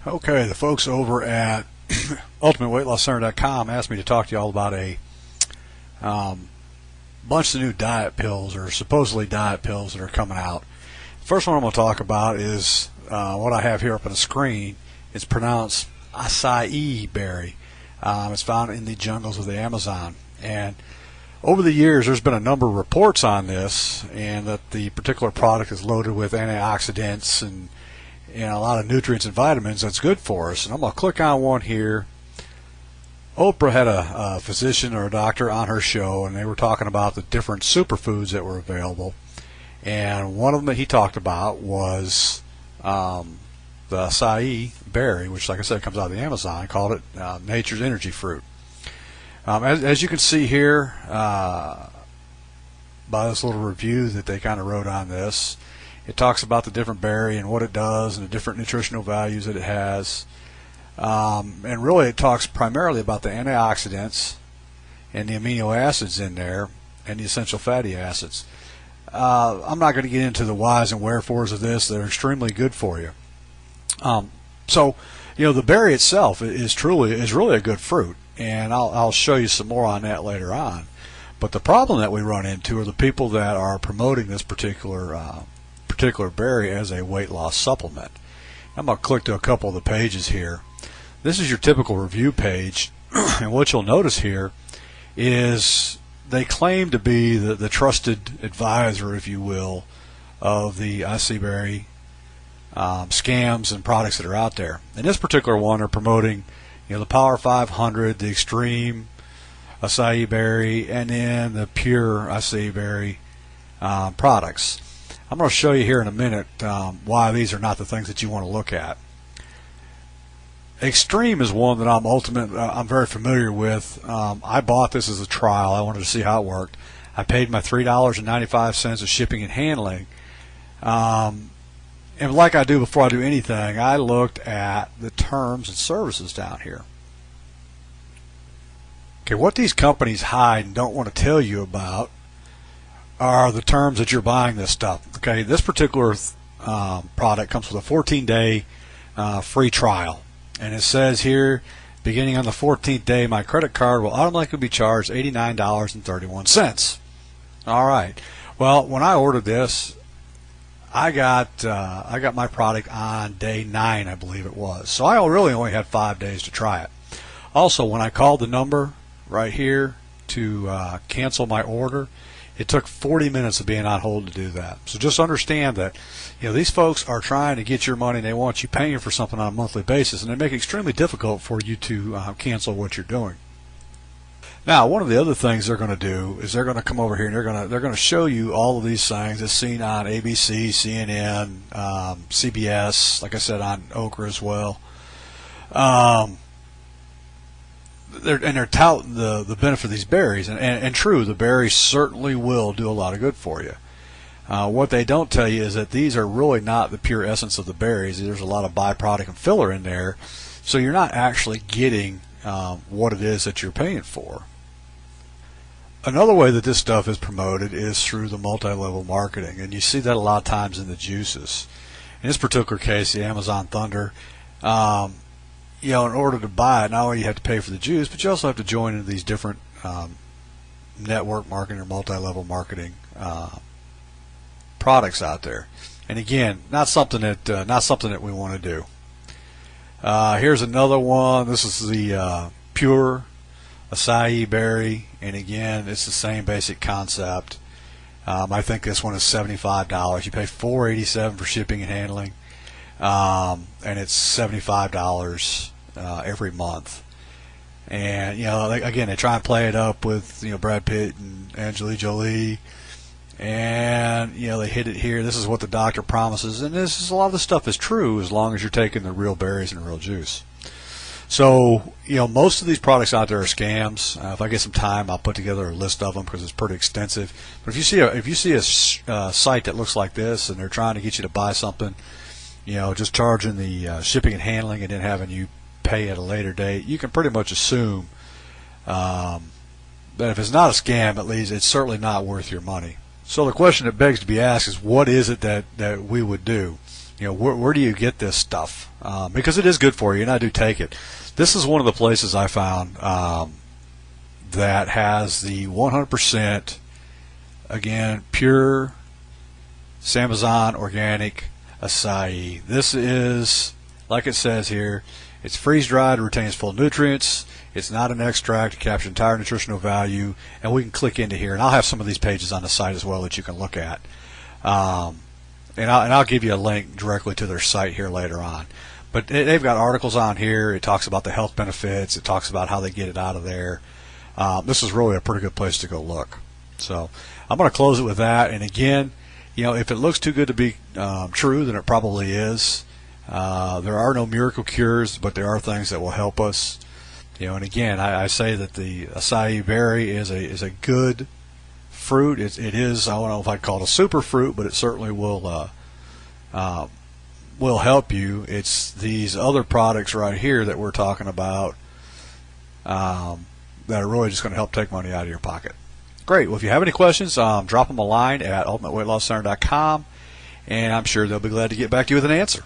Okay, the folks over at UltimateWeightLossCenter.com asked me to talk to you all about a bunch of new diet pills, or supposedly diet pills, that are coming out. First one I'm going to talk about is what I have here up on the screen. It's pronounced acai berry. It's found in the jungles of the Amazon. And over the years, there's been a number of reports on this, and that the particular product is loaded with antioxidants and a lot of nutrients and vitamins that's good for us. And I'm going to click on one here. Oprah had a physician or a doctor on her show, and they were talking about the different superfoods that were available. And one of them that he talked about was the acai berry, which, like I said, comes out of the Amazon. I called it nature's energy fruit. As you can see here, by this little review that they kind of wrote on this, it talks about the different berry and what it does and the different nutritional values that it has. And really it talks primarily about the antioxidants and the amino acids in there and the essential fatty acids. I'm not going to get into the whys and wherefores of this. They're extremely good for you. So, the berry itself is really a good fruit, and I'll show you some more on that later on. But the problem that we run into are the people that are promoting this particular berry as a weight loss supplement. I'm going to click to a couple of the pages here. This is your typical review page, and what you'll notice here is they claim to be the trusted advisor, if you will, of the acai berry scams and products that are out there. In this particular one, they're promoting the Power 500, the Extreme acai berry, and then the pure acai berry products. I'm going to show you here in a minute why these are not the things that you want to look at. Extreme is one that I'm very familiar with. I bought this as a trial. I wanted to see how it worked. I paid my $3.95 of shipping and handling. And like I do before I do anything, I looked at the terms and services down here. Okay, what these companies hide and don't want to tell you about are the terms that you're buying this stuff. Okay, this particular product comes with a 14-day free trial, and it says here, beginning on the 14th day, my credit card will automatically be charged $89.31. All right. Well, when I ordered this, I got my product on day 9, I believe it was. So I really only had 5 days to try it. Also, when I called the number right here to cancel my order, it took 40 minutes of being on hold to do that. So just understand that these folks are trying to get your money, and they want you paying for something on a monthly basis, and they make it extremely difficult for you to cancel what you're doing. Now, one of the other things they're going to do is they're going to come over here and they're going to show you all of these things as seen on ABC, CNN, CBS, like I said, on Okra as well. They're touting the benefit of these berries, and true, the berries certainly will do a lot of good for you. What they don't tell you is that these are really not the pure essence of the berries. There's a lot of byproduct and filler in there, so you're not actually getting what it is that you're paying for. Another way that this stuff is promoted is through the multi-level marketing, and you see that a lot of times in the juices. In this particular case, the Amazon Thunder, in order to buy it, not only you have to pay for the juice, but you also have to join into these different network marketing or multi-level marketing products out there. And again, not something that we want to do. Here's another one. This is the pure acai berry, and again, it's the same basic concept. I think this one is $75. You pay $4.87 for shipping and handling, and it's $75 every month. And again, they try and play it up with Brad Pitt and Angelina Jolie, and they hit it here. This is what the doctor promises, and a lot of the stuff is true as long as you're taking the real berries and real juice. So most of these products out there are scams. If I get some time, I'll put together a list of them because it's pretty extensive. But if you see a site that looks like this, and they're trying to get you to buy something, just charging the shipping and handling and then having you pay at a later date, you can pretty much assume that if it's not a scam, at least it's certainly not worth your money. So the question that begs to be asked is, what is it that we would do? where do you get this stuff? Because it is good for you, and I do take it. This is one of the places I found that has the 100%, again, pure Samazon organic acai. This is, like it says here, it's freeze-dried, retains full nutrients. It's not an extract. It captures entire nutritional value, and we can click into here, and I'll have some of these pages on the site as well that you can look at. And I'll give you a link directly to their site here later on. But they've got articles on here. It talks about the health benefits. It talks about how they get it out of there. This is really a pretty good place to go look. So I'm going to close it with that. And again, if it looks too good to be true, then it probably is. There are no miracle cures, but there are things that will help us. And again, I say that the acai berry is a good fruit. It is, I don't know if I'd call it a super fruit, but it certainly will help you. It's these other products right here that we're talking about that are really just going to help take money out of your pocket. Great. Well, if you have any questions, drop them a line at ultimateweightlosscenter.com, and I'm sure they'll be glad to get back to you with an answer.